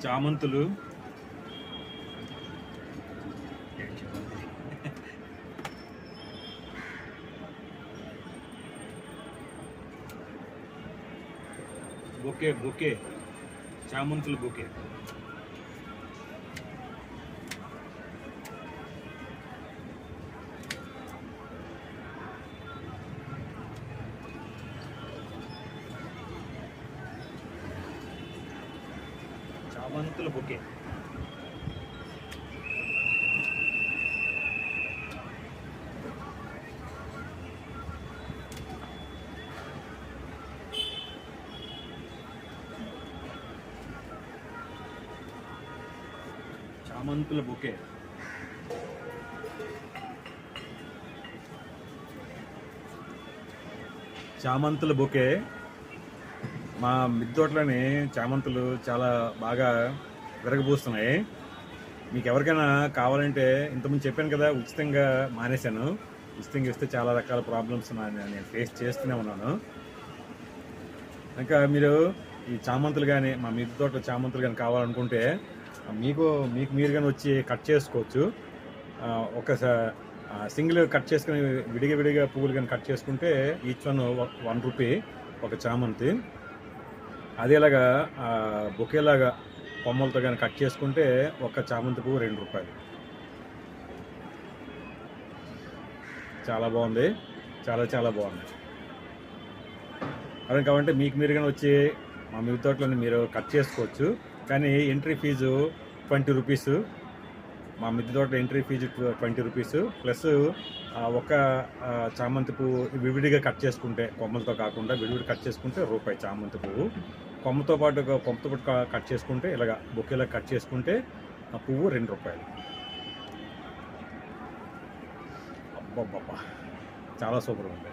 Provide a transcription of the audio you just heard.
చామంతులు bouquet bouquet చామంతులు bouquet. చామంతుల బొకే. చామంతుల బొకే. చామంతుల బొకే. మా మిద్దె తోటలోని చామంతులు చాలా బాగా విరగబూస్తున్నాయి. మీకు ఎవరికైనా కావాలంటే, ఇంతకుముందు చెప్పాను కదా, ఉచితంగా మానేశాను. ఉచితంగా ఇస్తే చాలా రకాల ప్రాబ్లమ్స్ నేను ఫేస్ చేస్తూనే ఉన్నాను. ఇంకా మీరు ఈ చామంతులు కానీ, మా మిద్దె తోటలో చామంతులు కానీ కావాలనుకుంటే మీకు మీరు కానీ వచ్చి కట్ చేసుకోవచ్చు. ఒక సింగిల్ కట్ చేసుకుని విడిగా పువ్వులు కానీ కట్ చేసుకుంటే ఈచ్ వన్ ₹1 ఒక చామంతి. అదేలాగా బొకేలాగా కొమ్మలతో కానీ కట్ చేసుకుంటే ఒక చామంతి పువ్వు ₹2. చాలా బాగుంది, చాలా బాగుంది. అదే కాబట్టి మీకు మీరు కానీ వచ్చి మా మిద్దె తోటలోని మీరు కట్ చేసుకోవచ్చు. కానీ ఎంట్రీ ఫీజు ₹20. మా మిద్దె తోటలో ఎంట్రీ ఫీజు ₹20 ప్లస్ ఒక చామంతి పువ్వు విడివిడిగా కట్ చేసుకుంటే, కొమ్మలతో కాకుండా విడివిడి కట్ చేసుకుంటే ₹1 చామంతి పువ్వు. కొమ్మతో పాటు కట్ చేసుకుంటే, ఇలాగ బొకేలా కట్ చేసుకుంటే ఆ పువ్వు ₹2. అబ్బబ్బబ్బా, చాలా సూపర్గా ఉంది.